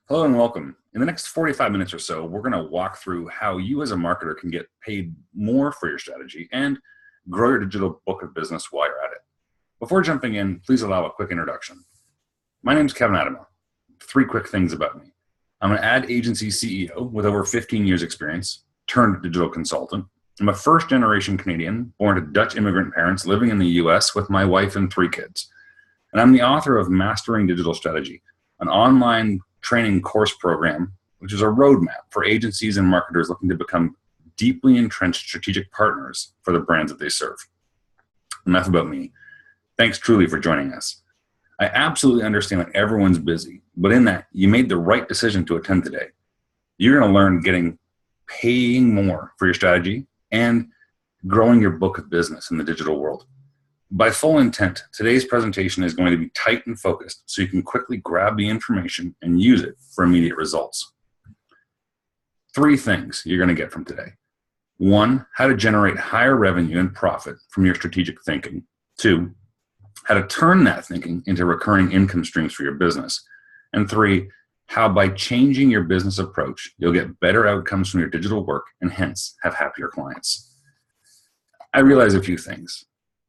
Hello and welcome. In the next 45 minutes or so, we're going to walk through how you as a marketer can get paid more for your strategy and grow your digital book of business while you're at it. Before jumping in, please allow a quick introduction. My name is Kevin Adama. 3 quick things about me. I'm an ad agency CEO with over 15 years experience, turned digital consultant. I'm a first-generation Canadian, born to Dutch immigrant parents living in the US with my wife and 3 kids. And I'm the author of Mastering Digital Strategy, an online training course program, which is a roadmap for agencies and marketers looking to become deeply entrenched strategic partners for the brands that they serve. Enough about me. Thanks truly for joining us. I absolutely understand that everyone's busy, but in that, you made the right decision to attend today. You're going to learn paying more for your strategy and growing your book of business in the digital world. By full intent, today's presentation is going to be tight and focused so you can quickly grab the information and use it for immediate results. 3 things you're going to get from today. 1, how to generate higher revenue and profit from your strategic thinking. 2, how to turn that thinking into recurring income streams for your business. And 3, how by changing your business approach, you'll get better outcomes from your digital work and hence have happier clients. I realize a few things.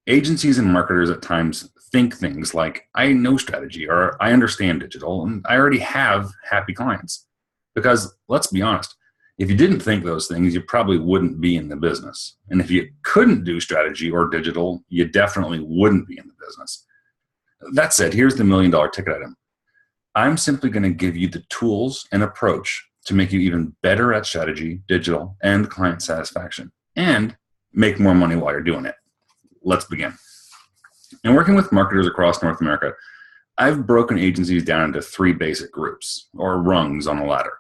Agencies and marketers at times think things like, I know strategy, or I understand digital, and I already have happy clients. Because let's be honest, if you didn't think those things, you probably wouldn't be in the business. And if you couldn't do strategy or digital, you definitely wouldn't be in the business. That said, here's the $1 million ticket item. I'm simply going to give you the tools and approach to make you even better at strategy, digital, and client satisfaction, and make more money while you're doing it. Let's begin. In working with marketers across North America, I've broken agencies down into 3 basic groups, or rungs on the ladder.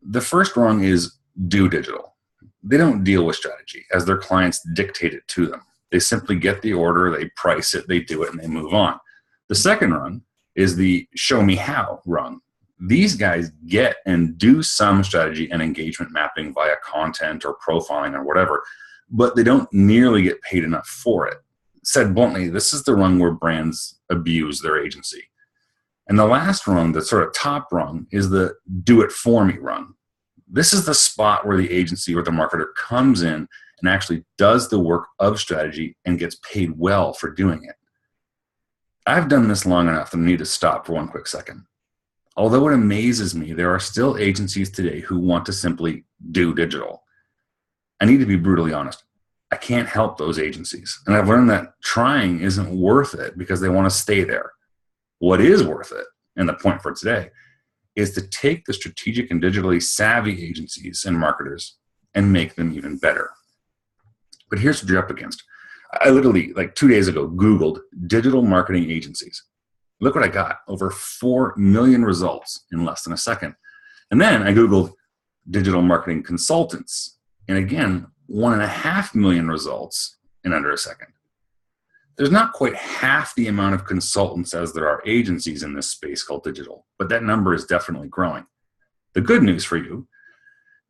The first rung is do digital. They don't deal with strategy, as their clients dictate it to them. They simply get the order, they price it, they do it, and they move on. The second rung is the show me how rung. These guys get and do some strategy and engagement mapping via content or profiling or whatever, but they don't nearly get paid enough for it. Said bluntly, this is the rung where brands abuse their agency. And the last rung, the sort of top rung, is the do it for me rung. This is the spot where the agency or the marketer comes in and actually does the work of strategy and gets paid well for doing it. I've done this long enough that I need to stop for one quick second. Although it amazes me, there are still agencies today who want to simply do digital. I need to be brutally honest. I can't help those agencies. And I've learned that trying isn't worth it because they want to stay there. What is worth it, and the point for today, is to take the strategic and digitally savvy agencies and marketers and make them even better. But here's what you're up against. I literally, 2 days ago, Googled digital marketing agencies. Look what I got, over 4 million results in less than a second. And then I Googled digital marketing consultants. And again, 1.5 million results in under a second. There's not quite half the amount of consultants as there are agencies in this space called digital, but that number is definitely growing. The good news for you,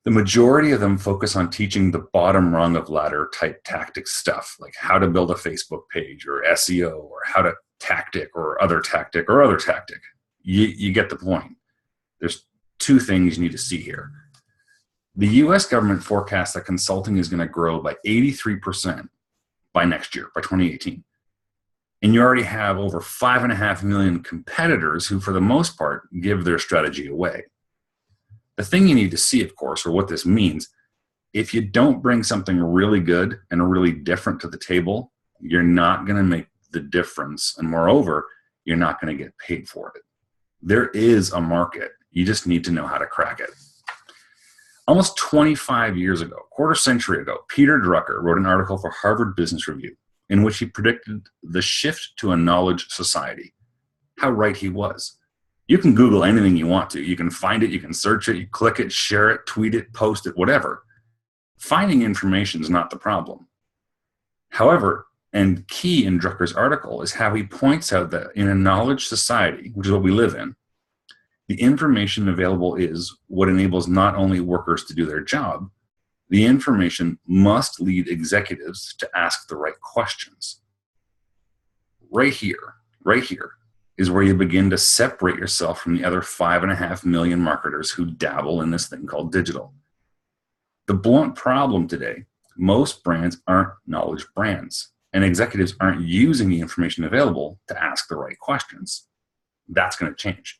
the majority of them focus on teaching the bottom rung of ladder type tactic stuff, like how to build a Facebook page or SEO or how to tactic or other tactic. You get the point. There's 2 things you need to see here. The US government forecasts that consulting is going to grow by 83% by next year, by 2018. And you already have over 5.5 million competitors who, for the most part, give their strategy away. The thing you need to see, of course, or what this means, if you don't bring something really good and really different to the table, you're not going to make the difference. And moreover, you're not going to get paid for it. There is a market. You just need to know how to crack it. Almost 25 years ago, quarter century ago, Peter Drucker wrote an article for Harvard Business Review in which he predicted the shift to a knowledge society. How right he was. You can Google anything you want to. You can find it, you can search it, you click it, share it, tweet it, post it, whatever. Finding information is not the problem. However, and key in Drucker's article is how he points out that in a knowledge society, which is what we live in, the information available is what enables not only workers to do their job, the information must lead executives to ask the right questions. Right here is where you begin to separate yourself from the other 5.5 million marketers who dabble in this thing called digital. The blunt problem today, most brands aren't knowledge brands, and executives aren't using the information available to ask the right questions. That's going to change.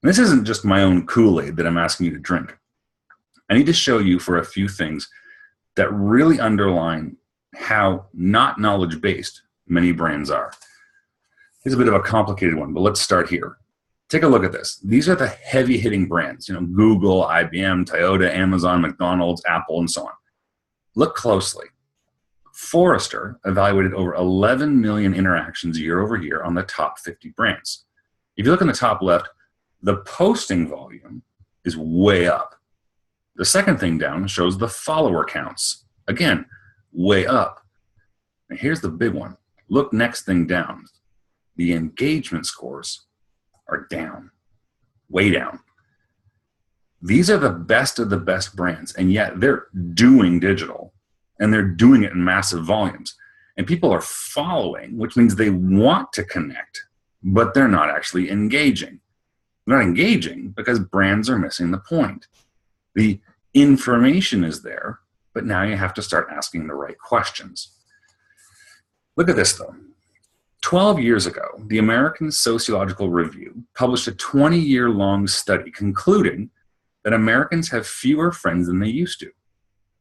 And this isn't just my own Kool-Aid that I'm asking you to drink. I need to show you for a few things that really underline how not knowledge-based many brands are. It's a bit of a complicated one, but let's start here. Take a look at this. These are the heavy-hitting brands, Google, IBM, Toyota, Amazon, McDonald's, Apple, and so on. Look closely. Forrester evaluated over 11 million interactions year over year on the top 50 brands. If you look in the top left, the posting volume is way up. The second thing down shows the follower counts. Again, way up. And here's the big one. Look next thing down. The engagement scores are down, way down. These are the best of the best brands, and yet they're doing digital, and they're doing it in massive volumes. And people are following, which means they want to connect, but they're not actually engaging. They're not engaging because brands are missing the point. The information is there, but now you have to start asking the right questions. Look at this, though. 12 years ago, the American Sociological Review published a 20-year-long study concluding that Americans have fewer friends than they used to.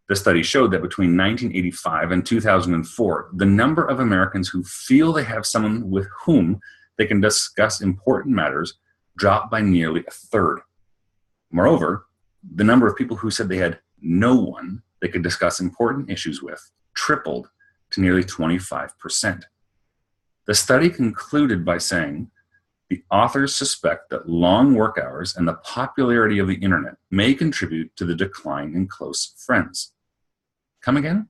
The study showed that between 1985 and 2004, the number of Americans who feel they have someone with whom they can discuss important matters dropped by nearly a third. Moreover, the number of people who said they had no one they could discuss important issues with tripled to nearly 25%. The study concluded by saying, the authors suspect that long work hours and the popularity of the internet may contribute to the decline in close friends. Come again?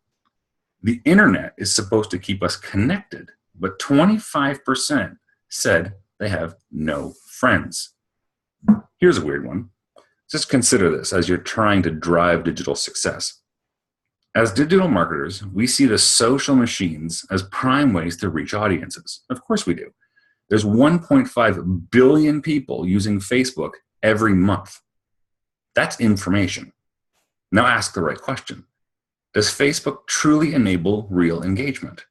The internet is supposed to keep us connected, but 25% said they have no friends. Here's a weird one. Just consider this as you're trying to drive digital success. As digital marketers, we see the social machines as prime ways to reach audiences. Of course we do. There's 1.5 billion people using Facebook every month. That's information. Now ask the right question. Does Facebook truly enable real engagement?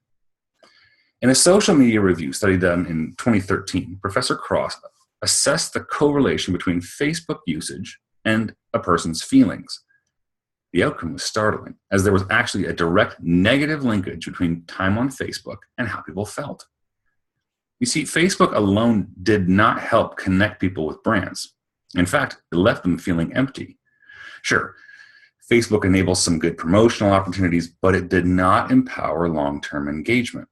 In a social media review study done in 2013, Professor Cross assessed the correlation between Facebook usage and a person's feelings. The outcome was startling, as there was actually a direct negative linkage between time on Facebook and how people felt. You see, Facebook alone did not help connect people with brands. In fact, it left them feeling empty. Sure, Facebook enables some good promotional opportunities, but it did not empower long-term engagement.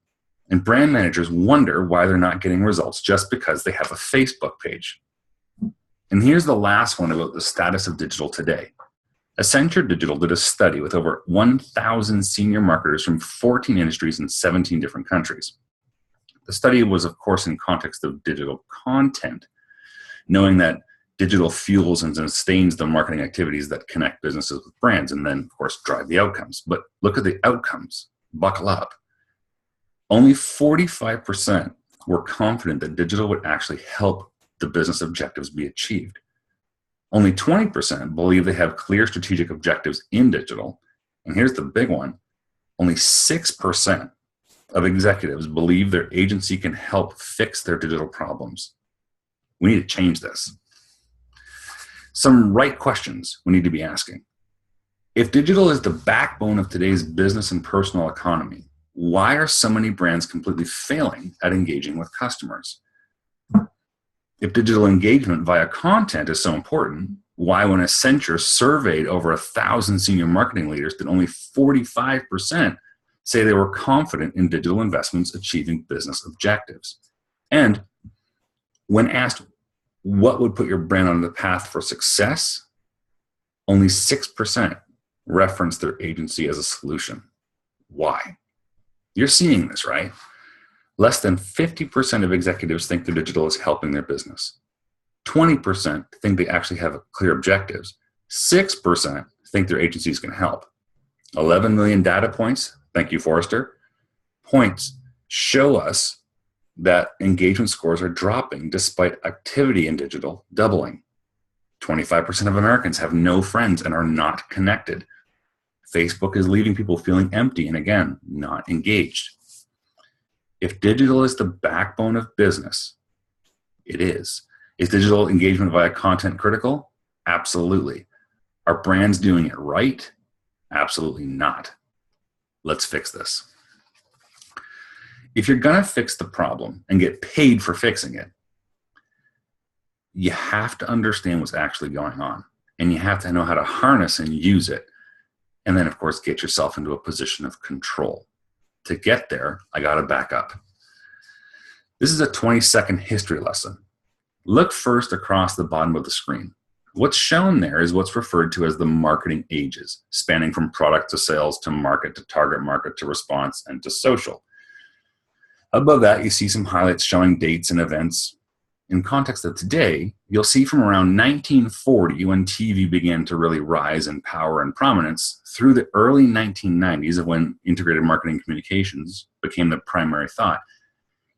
And brand managers wonder why they're not getting results just because they have a Facebook page. And here's the last one about the status of digital today. Accenture Digital did a study with over 1,000 senior marketers from 14 industries in 17 different countries. The study was, of course, in context of digital content, knowing that digital fuels and sustains the marketing activities that connect businesses with brands and then, of course, drive the outcomes. But look at the outcomes. Buckle up. Only 45% were confident that digital would actually help the business objectives be achieved. Only 20% believe they have clear strategic objectives in digital. And here's the big one. Only 6% of executives believe their agency can help fix their digital problems. We need to change this. Some right questions we need to be asking. If digital is the backbone of today's business and personal economy, why are so many brands completely failing at engaging with customers? If digital engagement via content is so important, why, when Accenture surveyed over 1,000 senior marketing leaders, did only 45% say they were confident in digital investments achieving business objectives? And when asked what would put your brand on the path for success, only 6% referenced their agency as a solution. Why? You're seeing this, right? Less than 50% of executives think their digital is helping their business. 20% think they actually have clear objectives. 6% think their agencies can help. 11 million data points, thank you, Forrester, points show us that engagement scores are dropping despite activity in digital doubling. 25% of Americans have no friends and are not connected. Facebook is leaving people feeling empty and, again, not engaged. If digital is the backbone of business, it is. Is digital engagement via content critical? Absolutely. Are brands doing it right? Absolutely not. Let's fix this. If you're going to fix the problem and get paid for fixing it, you have to understand what's actually going on, and you have to know how to harness and use it. And then, of course, get yourself into a position of control. To get there, I got to back up. This is a 20-second history lesson. Look first across the bottom of the screen. What's shown there is what's referred to as the marketing ages, spanning from product to sales to market to target market to response and to social. Above that, you see some highlights showing dates and events. In context of today, you'll see from around 1940, when TV began to really rise in power and prominence, through the early 1990s, of when integrated marketing communications became the primary thought,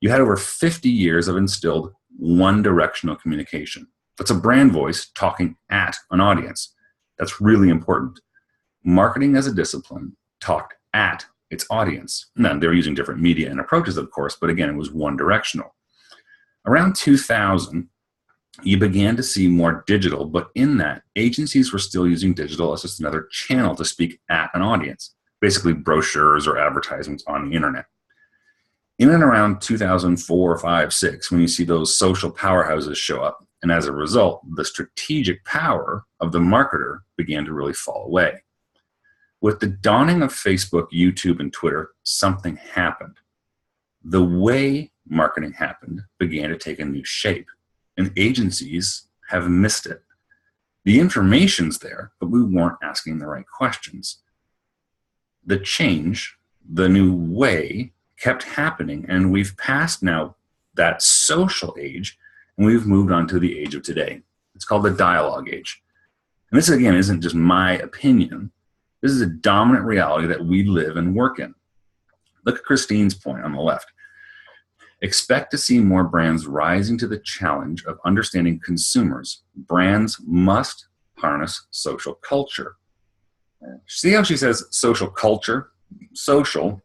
you had over 50 years of instilled one-directional communication. That's a brand voice talking at an audience. That's really important. Marketing as a discipline talked at its audience. Now, they were using different media and approaches, of course, but again, it was one-directional. Around 2000, you began to see more digital, but in that, agencies were still using digital as just another channel to speak at an audience, basically brochures or advertisements on the internet. In and around 2004, 5, 6, when you see those social powerhouses show up, and as a result, the strategic power of the marketer began to really fall away. With the dawning of Facebook, YouTube, and Twitter, something happened. The way marketing happened began to take a new shape, and agencies have missed it. The information's there, but we weren't asking the right questions. The change, the new way, kept happening, and we've passed now that social age, and we've moved on to the age of today. It's called the dialogue age. And this, again, isn't just my opinion. This is a dominant reality that we live and work in. Look at Christine's point on the left. Expect to see more brands rising to the challenge of understanding consumers. Brands must harness social culture. See how she says social culture? Social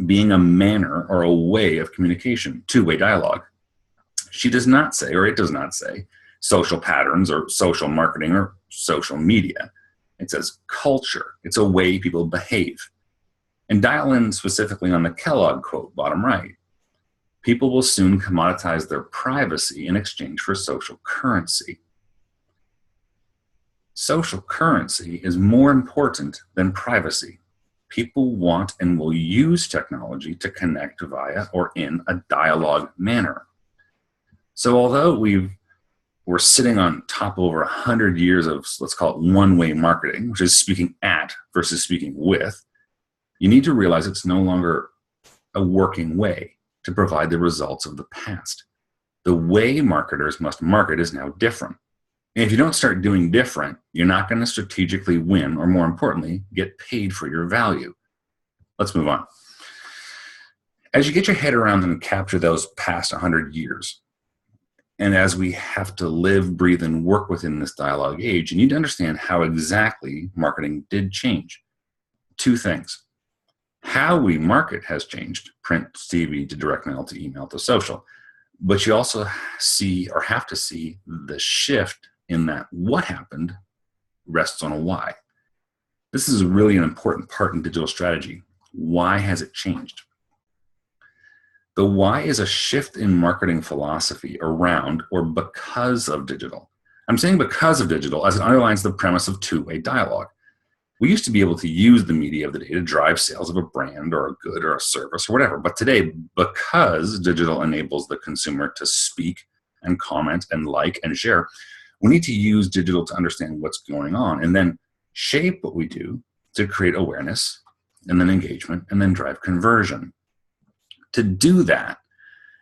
being a manner or a way of communication, two-way dialogue. She does not say, or it does not say, social patterns or social marketing or social media. It says culture. It's a way people behave. And dial in specifically on the Kellogg quote, bottom right. People will soon commoditize their privacy in exchange for social currency. Social currency is more important than privacy. People want and will use technology to connect via or in a dialogue manner. So although we're sitting on top of over 100 years of, let's call it one-way marketing, which is speaking at versus speaking with, you need to realize it's no longer a working way to provide the results of the past. The way marketers must market is now different. And if you don't start doing different, you're not going to strategically win, or more importantly, get paid for your value. Let's move on. As you get your head around and capture those past 100 years, and as we have to live, breathe, and work within this dialogue age, you need to understand how exactly marketing did change. Two things. How we market has changed, print, TV, to direct mail, to email, to social. But you also see, or have to see, the shift in that what happened rests on a why. This is really an important part in digital strategy. Why has it changed? The why is a shift in marketing philosophy around or because of digital. I'm saying because of digital as it underlines the premise of two-way dialogue. We used to be able to use the media of the day to drive sales of a brand or a good or a service or whatever. But today, because digital enables the consumer to speak and comment and like and share, we need to use digital to understand what's going on and then shape what we do to create awareness and then engagement and then drive conversion. To do that,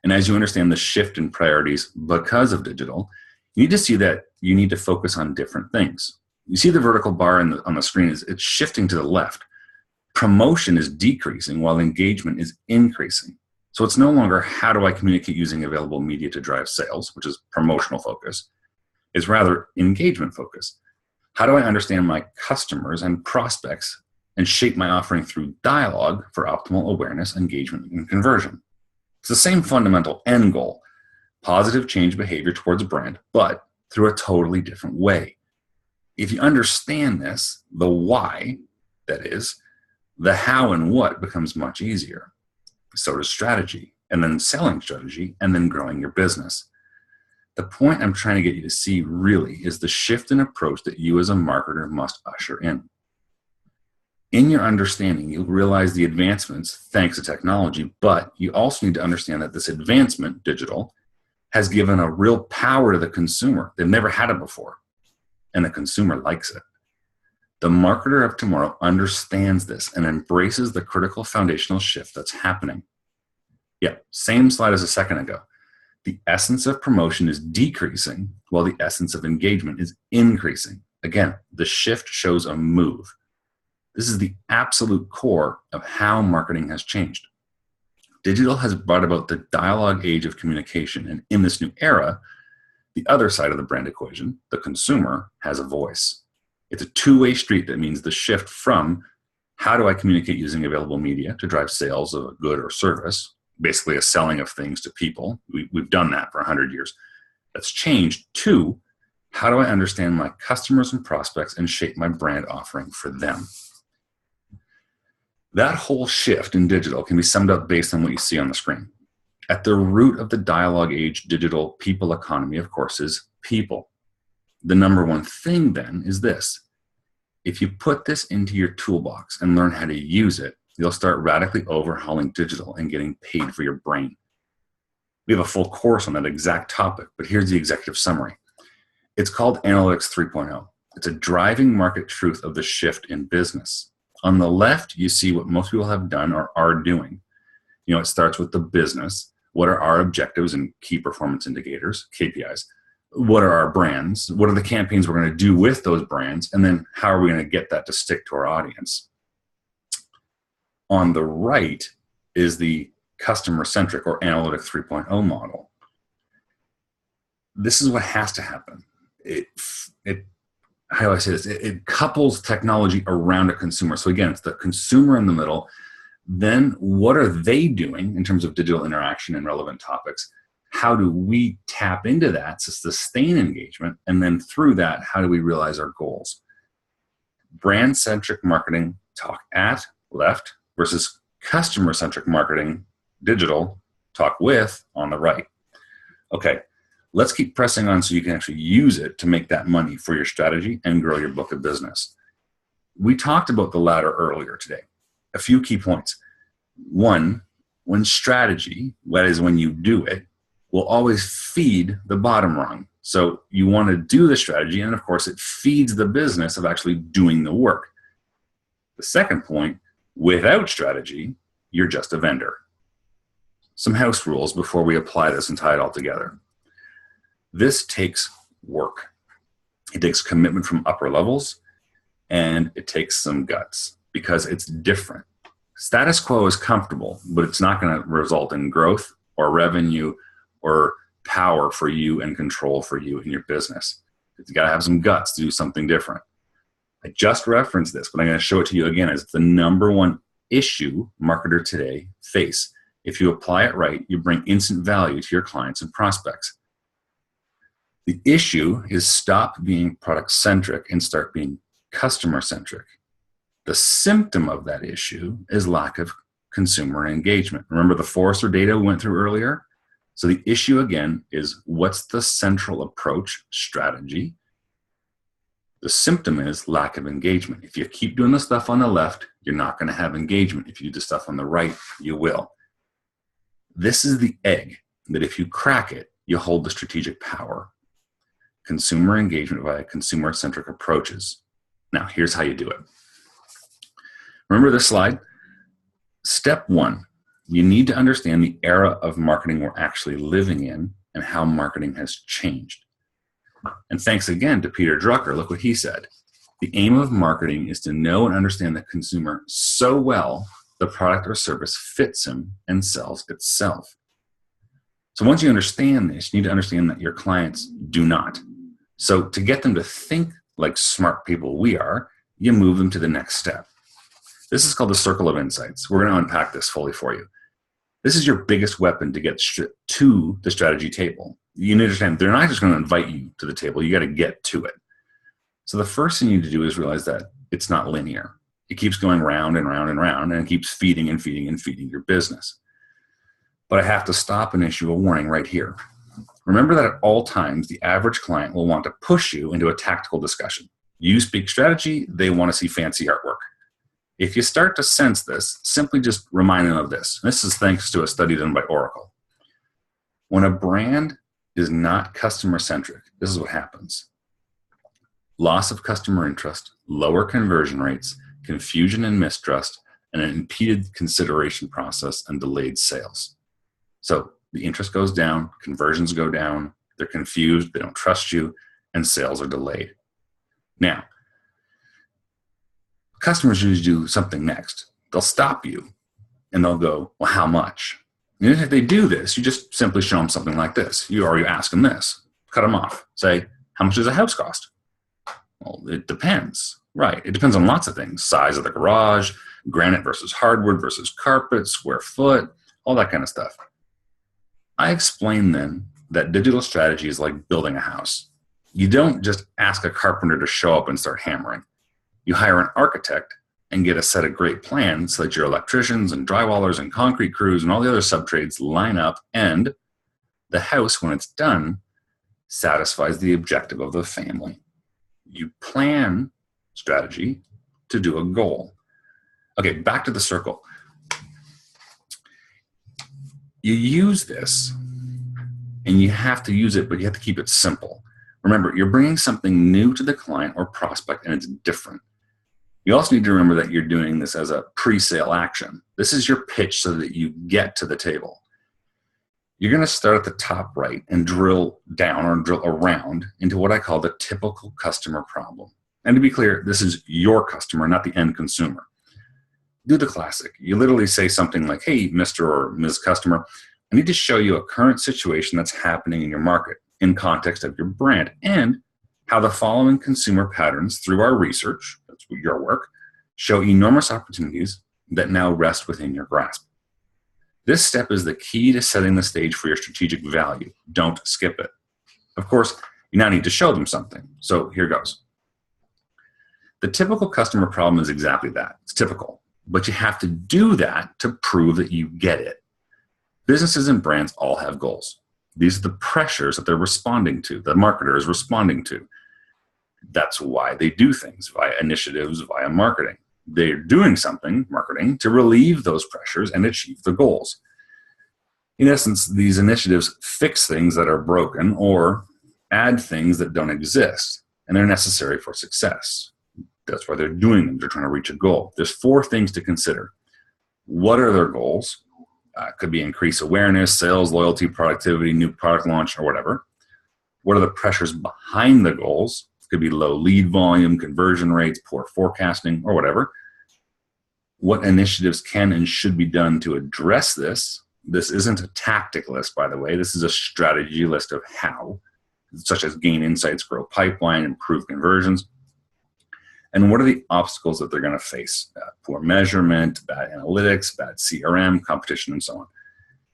and as you understand the shift in priorities because of digital, you need to see that you need to focus on different things. You see the vertical bar on the screen, it's shifting to the left. Promotion is decreasing while engagement is increasing. So it's no longer how do I communicate using available media to drive sales, which is promotional focus. It's rather engagement focus. How do I understand my customers and prospects and shape my offering through dialogue for optimal awareness, engagement, and conversion? It's the same fundamental end goal, positive change behavior towards a brand, but through a totally different way. If you understand this, the why, that is, the how and what becomes much easier. So does strategy, and then selling strategy, and then growing your business. The point I'm trying to get you to see really is the shift in approach that you as a marketer must usher in. In your understanding, you'll realize the advancements thanks to technology, but you also need to understand that this advancement, digital, has given a real power to the consumer. They've never had it before, and the consumer likes it. The marketer of tomorrow understands this and embraces the critical foundational shift that's happening. Yeah, same slide as a second ago. The essence of promotion is decreasing while the essence of engagement is increasing. Again, the shift shows a move. This is the absolute core of how marketing has changed. Digital has brought about the dialogue age of communication, and in this new era, the other side of the brand equation, the consumer, has a voice. It's a two-way street that means the shift from how do I communicate using available media to drive sales of a good or service, basically a selling of things to people. We've done that for 100 years. That's changed to how do I understand my customers and prospects and shape my brand offering for them. That whole shift in digital can be summed up based on what you see on the screen. At the root of the dialogue age digital people economy, of course, is people. The number one thing then is this. If you put this into your toolbox and learn how to use it, you'll start radically overhauling digital and getting paid for your brain. We have a full course on that exact topic, but here's the executive summary. It's called Analytics 3.0. It's a driving market truth of the shift in business. On the left, you see what most people have done or are doing. It starts with the business. What are our objectives and key performance indicators, KPIs? What are our brands? What are the campaigns we're going to do with those brands? And then how are we going to get that to stick to our audience? On the right is the customer-centric or Analytic 3.0 model. This is what has to happen. How do I say this? It couples technology around a consumer. So again, it's the consumer in the middle. Then what are they doing in terms of digital interaction and relevant topics? How do we tap into that to sustain engagement? And then through that, how do we realize our goals? Brand-centric marketing, talk at, left, versus customer-centric marketing, digital, talk with, on the right. Okay, let's keep pressing on so you can actually use it to make that money for your strategy and grow your book of business. We talked about the latter earlier today. A few key points. One, when strategy, that is when you do it, will always feed the bottom rung. So you want to do the strategy, and of course it feeds the business of actually doing the work. The second point, without strategy, you're just a vendor. Some house rules before we apply this and tie it all together. This takes work. It takes commitment from upper levels, and it takes some guts because it's different. Status quo is comfortable, but it's not going to result in growth or revenue or power for you and control for you in your business. You got to have some guts to do something different. I just referenced this, but I'm going to show it to you again as the number one issue marketers today face. If you apply it right, you bring instant value to your clients and prospects. The issue is stop being product-centric and start being customer-centric. The symptom of that issue is lack of consumer engagement. Remember the Forrester data we went through earlier? So the issue again is what's the central approach strategy? The symptom is lack of engagement. If you keep doing the stuff on the left, you're not going to have engagement. If you do the stuff on the right, you will. This is the egg that if you crack it, you hold the strategic power. Consumer engagement via consumer-centric approaches. Now, here's how you do it. Remember this slide? Step one, you need to understand the era of marketing we're actually living in and how marketing has changed. And thanks again to Peter Drucker, look what he said. The aim of marketing is to know and understand the consumer so well the product or service fits him and sells itself. So once you understand this, you need to understand that your clients do not. So to get them to think like smart people we are, you move them to the next step. This is called the circle of insights. We're going to unpack this fully for you. This is your biggest weapon to get to the strategy table. You need to understand they're not just going to invite you to the table. You got to get to it. So the first thing you need to do is realize that it's not linear. It keeps going round and round and round, and it keeps feeding and feeding and feeding your business. But I have to stop and issue a warning right here. Remember that at all times, the average client will want to push you into a tactical discussion. You speak strategy, they want to see fancy artwork. If you start to sense this, simply just remind them of this. This is thanks to a study done by Oracle. When a brand is not customer-centric, this is what happens. Loss of customer interest, lower conversion rates, confusion and mistrust, and an impeded consideration process and delayed sales. So the interest goes down, conversions go down, they're confused, they don't trust you, and sales are delayed. Now, customers usually do something next. They'll stop you and they'll go, well, how much? And if they do this, you just simply show them something like this. You ask them this, cut them off. Say, how much does a house cost? Well, it depends. Right. It depends on lots of things. Size of the garage, granite versus hardwood versus carpet, square foot, all that kind of stuff. I explain then that digital strategy is like building a house. You don't just ask a carpenter to show up and start hammering. You hire an architect and get a set of great plans so that your electricians and drywallers and concrete crews and all the other subtrades line up, and the house, when it's done, satisfies the objective of the family. You plan strategy to do a goal. Okay, back to the circle. You use this, and you have to use it, but you have to keep it simple. Remember, you're bringing something new to the client or prospect, and it's different. You also need to remember that you're doing this as a pre-sale action. This is your pitch so that you get to the table. You're going to start at the top right and drill down or drill around into what I call the typical customer problem. And to be clear, this is your customer, not the end consumer. Do the classic. You literally say something like, hey, Mr. or Ms. Customer, I need to show you a current situation that's happening in your market in context of your brand, and how the following consumer patterns through our research, that's your work, show enormous opportunities that now rest within your grasp. This step is the key to setting the stage for your strategic value. Don't skip it. Of course, you now need to show them something. So here goes. The typical customer problem is exactly that. It's typical. But you have to do that to prove that you get it. Businesses and brands all have goals. These are the pressures that they're responding to, the marketer is responding to. That's why they do things via initiatives, via marketing. They're doing something, marketing, to relieve those pressures and achieve the goals. In essence, these initiatives fix things that are broken or add things that don't exist, and they're necessary for success. That's why they're doing them. They're trying to reach a goal. There's 4 things to consider. What are their goals? Could be increase awareness, sales, loyalty, productivity, new product launch, or whatever. What are the pressures behind the goals? Could be low lead volume, conversion rates, poor forecasting, or whatever. What initiatives can and should be done to address this? This isn't a tactic list, by the way. This is a strategy list of how, such as gain insights, grow pipeline, improve conversions. And what are the obstacles that they're going to face? Poor measurement, bad analytics, bad CRM, competition, and so on.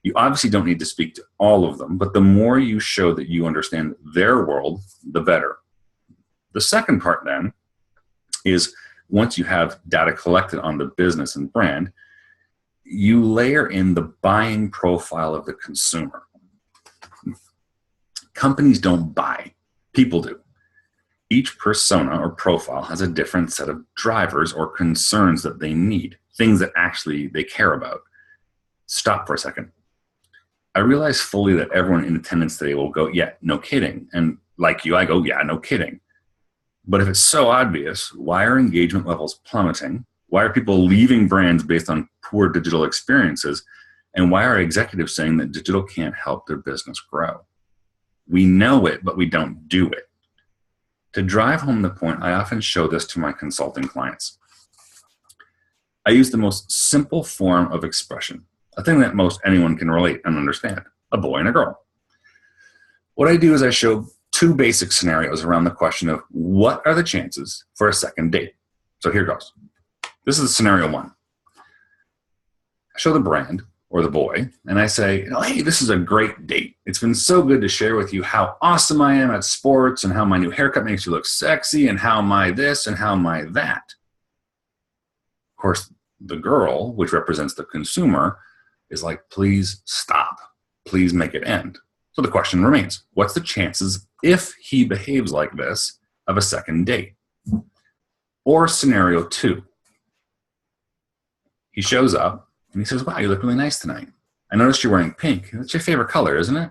You obviously don't need to speak to all of them, but the more you show that you understand their world, the better. The second part then is, once you have data collected on the business and brand, you layer in the buying profile of the consumer. Companies don't buy, people do. Each persona or profile has a different set of drivers or concerns that they need, things that actually they care about. Stop for a second. I realize fully that everyone in attendance today will go, yeah, no kidding. And like you, I go, yeah, no kidding. But if it's so obvious, why are engagement levels plummeting? Why are people leaving brands based on poor digital experiences? And why are executives saying that digital can't help their business grow? We know it, but we don't do it. To drive home the point, I often show this to my consulting clients. I use the most simple form of expression, a thing that most anyone can relate and understand, a boy and a girl. What I do is I show two basic scenarios around the question of what are the chances for a second date. So here goes. This is scenario one. I show the brand or the boy and I say, hey, this is a great date. It's been so good to share with you how awesome I am at sports and how my new haircut makes you look sexy and how my this and how my that. Of course, the girl, which represents the consumer, is like, please stop. Please make it end. So the question remains, what's the chances if he behaves like this of a second date? Or scenario two. He shows up and he says, wow, you look really nice tonight. I noticed you're wearing pink. That's your favorite color, isn't it?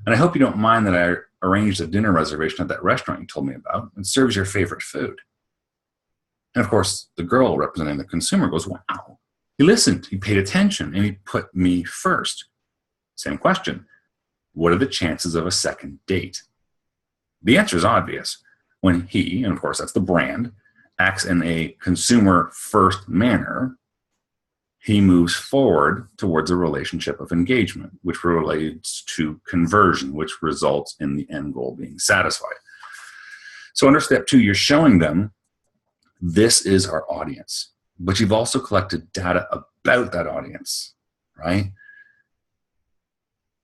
And I hope you don't mind that I arranged a dinner reservation at that restaurant you told me about and serves your favorite food. And of course, the girl representing the consumer goes, wow, he listened, he paid attention, and he put me first. Same question. What are the chances of a second date? The answer is obvious. When he, and of course that's the brand, acts in a consumer-first manner, he moves forward towards a relationship of engagement, which relates to conversion, which results in the end goal being satisfied. So under step two, you're showing them this is our audience, but you've also collected data about that audience, right?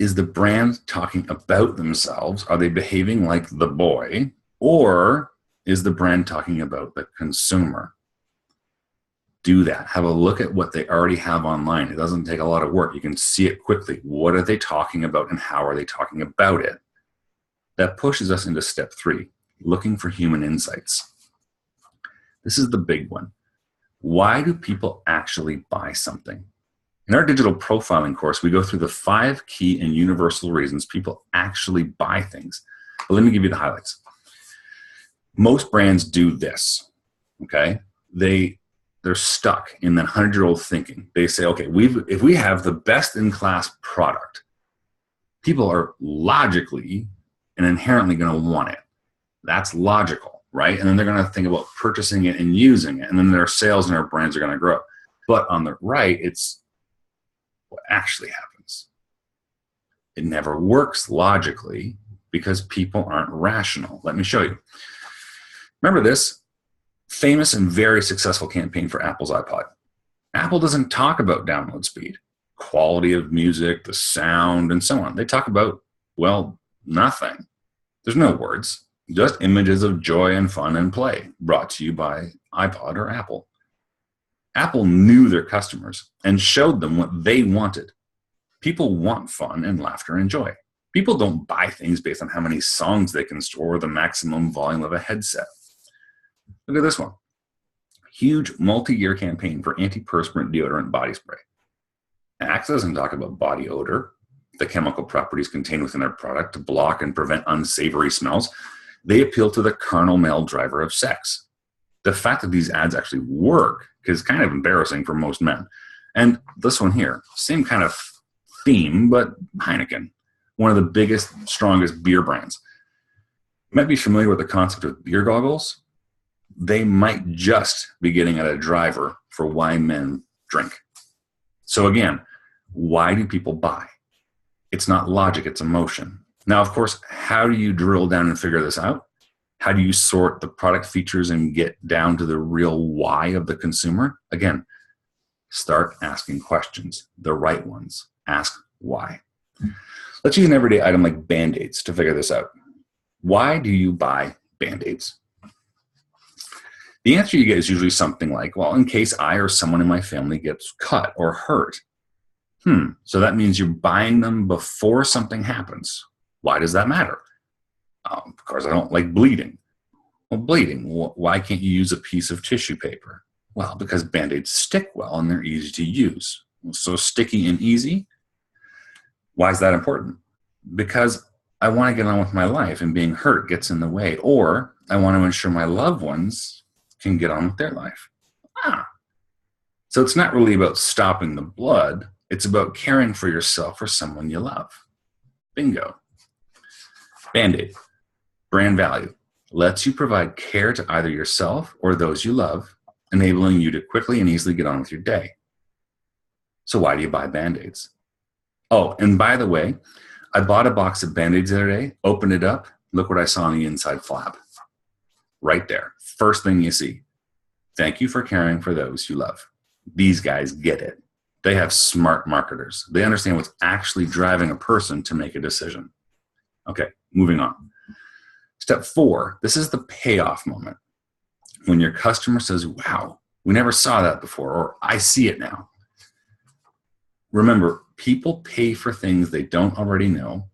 Is the brand talking about themselves? Are they behaving like the boy? Or is the brand talking about the consumer? Do that. Have a look at what they already have online. It doesn't take a lot of work. You can see it quickly. What are they talking about and how are they talking about it? That pushes us into step three, looking for human insights. This is the big one. Why do people actually buy something? In our digital profiling course, we go through the 5 key and universal reasons people actually buy things. But let me give you the highlights. Most brands do this, okay? They're stuck in that 100-year-old thinking. They say, okay, if we have the best-in-class product, people are logically and inherently going to want it. That's logical, right? And then they're going to think about purchasing it and using it, and then their sales and their brands are going to grow. But on the right, it's what actually happens. It never works logically because people aren't rational. Let me show you. Remember this famous and very successful campaign for Apple's iPod. Apple doesn't talk about download speed, quality of music, the sound, and so on. They talk about, well, nothing. There's no words, just images of joy and fun and play brought to you by iPod or Apple. Apple knew their customers and showed them what they wanted. People want fun and laughter and joy. People don't buy things based on how many songs they can store or the maximum volume of a headset. Look at this one. Huge multi-year campaign for antiperspirant deodorant body spray. Axe doesn't talk about body odor, the chemical properties contained within their product to block and prevent unsavory smells. They appeal to the carnal male driver of sex. The fact that these ads actually work is kind of embarrassing for most men. And this one here, same kind of theme, but Heineken, one of the biggest, strongest beer brands. You might be familiar with the concept of beer goggles. They might just be getting at a driver for why men drink. So again, why do people buy? It's not logic, it's emotion. Now, of course, how do you drill down and figure this out? How do you sort the product features and get down to the real why of the consumer? Again, start asking questions, the right ones. Ask why. Let's use an everyday item like Band-Aids to figure this out. Why do you buy Band-Aids? The answer you get is usually something like, well, in case I or someone in my family gets cut or hurt. So that means you're buying them before something happens. Why does that matter? Because I don't like bleeding. Well, bleeding, why can't you use a piece of tissue paper? Well, because Band-Aids stick well and they're easy to use. So sticky and easy. Why is that important? Because I want to get on with my life and being hurt gets in the way, or I want to ensure my loved ones can get on with their life. So it's not really about stopping the blood. It's about caring for yourself or someone you love. Bingo. Band-Aid, brand value, lets you provide care to either yourself or those you love enabling you to quickly and easily get on with your day. So why do you buy Band-Aids? Oh, and by the way, I bought a box of Band-Aids the other day, opened it up, look what I saw on the inside flap. Right there. First thing you see. Thank you for caring for those you love. These guys get it. They have smart marketers. They understand what's actually driving a person to make a decision. Okay, moving on. Step 4, this is the payoff moment. When your customer says, wow, we never saw that before, or I see it now. Remember, people pay for things they don't already know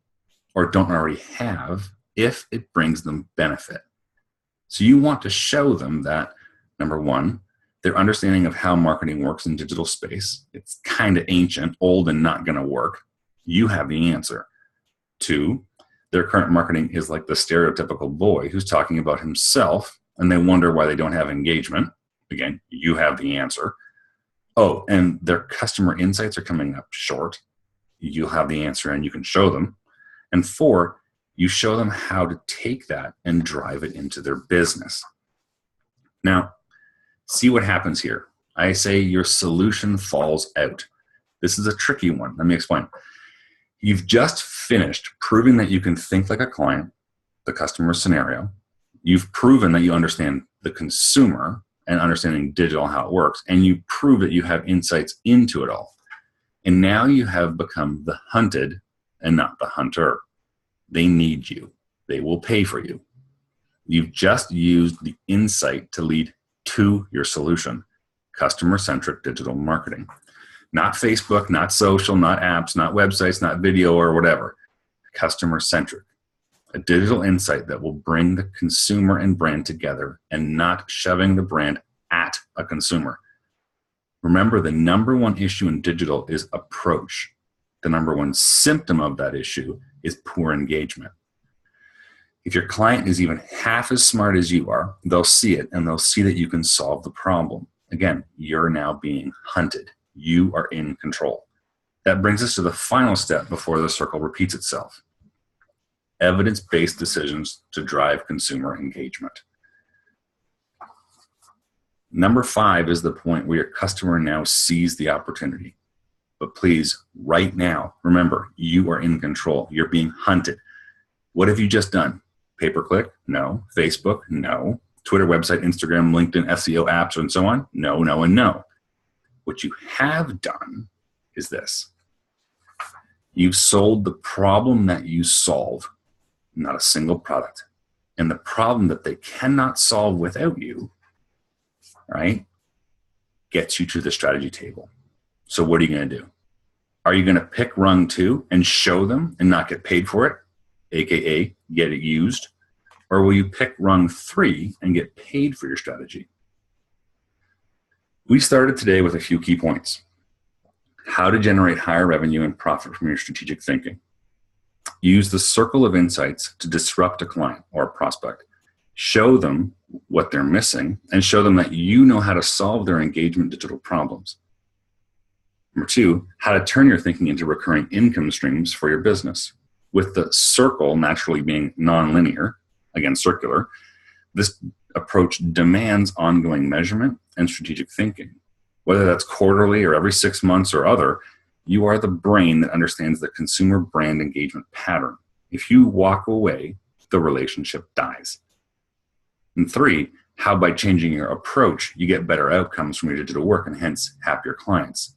or don't already have if it brings them benefit. So you want to show them that, number 1, their understanding of how marketing works in digital space, it's kind of ancient, old, and not going to work. You have the answer. 2, their current marketing is like the stereotypical boy who's talking about himself and they wonder why they don't have engagement. Again, you have the answer. Oh, and their customer insights are coming up short. You'll have the answer and you can show them. And 4, you show them how to take that and drive it into their business. Now, see what happens here. I say your solution falls out. This is a tricky one. Let me explain. You've just finished proving that you can think like a client, the customer scenario. You've proven that you understand the consumer and understanding digital, how it works, and you prove that you have insights into it all. And now you have become the hunted and not the hunter. They need you. They will pay for you. You've just used the insight to lead to your solution, customer-centric digital marketing. Not Facebook, not social, not apps, not websites, not video or whatever. Customer-centric. A digital insight that will bring the consumer and brand together and not shoving the brand at a consumer. Remember, the number 1 issue in digital is approach. The number 1 symptom of that issue is poor engagement. If your client is even half as smart as you are, they'll see it and they'll see that you can solve the problem. Again, you're now being hunted. You are in control. That brings us to the final step before the circle repeats itself. Evidence-based decisions to drive consumer engagement. Number 5 is the point where your customer now sees the opportunity. But please, right now, remember, you are in control. You're being hunted. What have you just done? Pay-per-click? No. Facebook? No. Twitter, website, Instagram, LinkedIn, SEO, apps, and so on? No, no, and no. What you have done is this. You've sold the problem that you solve, not a single product. And the problem that they cannot solve without you, right, gets you to the strategy table. So what are you going to do? Are you going to pick rung 2 and show them and not get paid for it, aka get it used? Or will you pick rung 3 and get paid for your strategy? We started today with a few key points. How to generate higher revenue and profit from your strategic thinking. Use the circle of insights to disrupt a client or a prospect. Show them what they're missing and show them that you know how to solve their engagement digital problems. Number 2, how to turn your thinking into recurring income streams for your business. With the circle naturally being nonlinear, again, circular, this approach demands ongoing measurement and strategic thinking. Whether that's quarterly or every 6 months or other, you are the brain that understands the consumer brand engagement pattern. If you walk away, the relationship dies. And 3, how by changing your approach, you get better outcomes from your digital work and hence happier clients.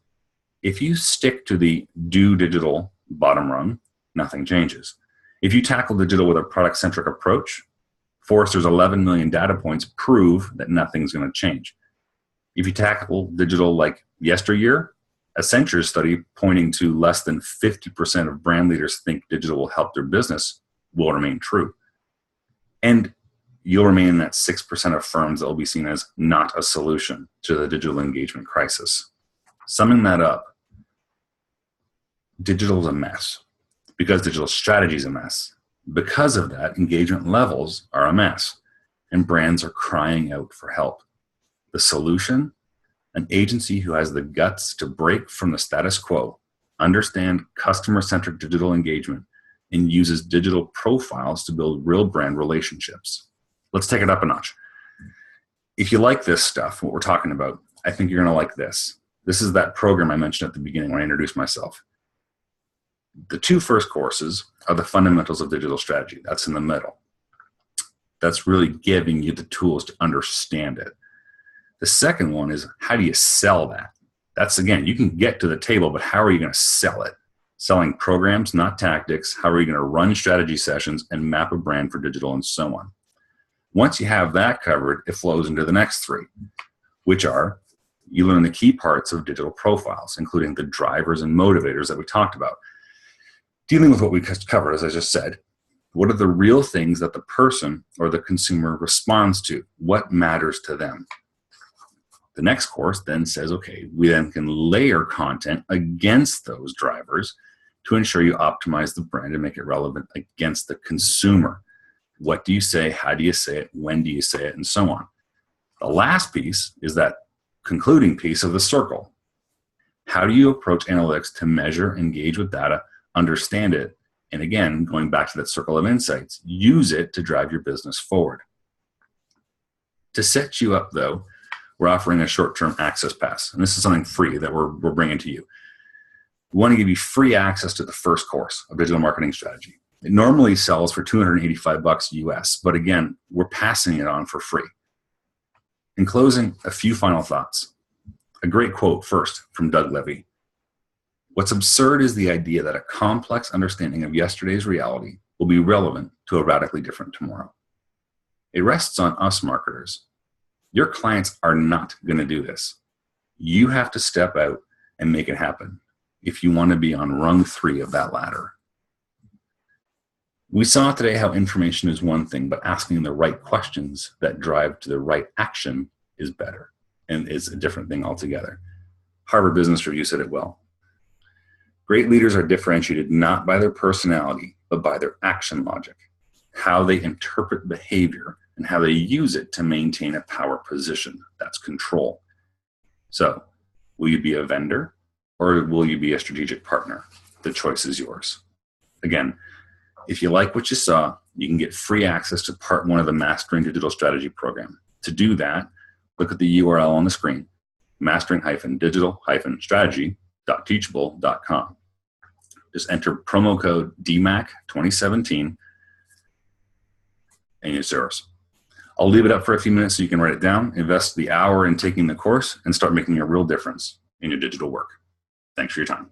If you stick to the do digital bottom rung, nothing changes. If you tackle digital with a product-centric approach, Forrester's 11 million data points prove that nothing's going to change. If you tackle digital like yesteryear, Accenture's study pointing to less than 50% of brand leaders think digital will help their business will remain true. And you'll remain in that 6% of firms that will be seen as not a solution to the digital engagement crisis. Summing that up, digital is a mess because digital strategy is a mess. Because of that, engagement levels are a mess and brands are crying out for help. The solution? An agency who has the guts to break from the status quo, understand customer-centric digital engagement, and uses digital profiles to build real brand relationships. Let's take it up a notch. If you like this stuff, what we're talking about, I think you're going to like this. This is that program I mentioned at the beginning when I introduced myself. The 2 first courses are the fundamentals of digital strategy. That's in the middle. That's really giving you the tools to understand it. The second one is, how do you sell that? That's, again, you can get to the table, but how are you going to sell it? Selling programs, not tactics. How are you going to run strategy sessions and map a brand for digital and so on? Once you have that covered, it flows into the next 3, which are, you learn the key parts of digital profiles, including the drivers and motivators that we talked about. Dealing with what we covered, as I just said, what are the real things that the person or the consumer responds to? What matters to them? The next course then says, okay, we then can layer content against those drivers to ensure you optimize the brand and make it relevant against the consumer. What do you say? How do you say it? When do you say it? And so on. The last piece is that concluding piece of the circle. How do you approach analytics to measure, engage with data, understand it, and again, going back to that circle of insights, use it to drive your business forward. To set you up, though, we're offering a short-term access pass, and this is something free that we're bringing to you. We want to give you free access to the first course of digital marketing strategy. It normally sells for $285 US, but again, we're passing it on for free. In closing, a few final thoughts. A great quote first from Doug Levy. What's absurd is the idea that a complex understanding of yesterday's reality will be relevant to a radically different tomorrow. It rests on us marketers. Your clients are not going to do this. You have to step out and make it happen if you want to be on rung 3 of that ladder. We saw today how information is one thing, but asking the right questions that drive to the right action is better and is a different thing altogether. Harvard Business Review said it well. Great leaders are differentiated not by their personality, but by their action logic, how they interpret behavior and how they use it to maintain a power position. That's control. So, will you be a vendor or will you be a strategic partner? The choice is yours. Again, if you like what you saw, you can get free access to part 1 of the Mastering Digital Strategy program. To do that, look at the URL on the screen, mastering-digital-strategy.teachable.com. Just enter promo code DMAC2017 and it's yours. I'll leave it up for a few minutes so you can write it down, invest the hour in taking the course, and start making a real difference in your digital work. Thanks for your time.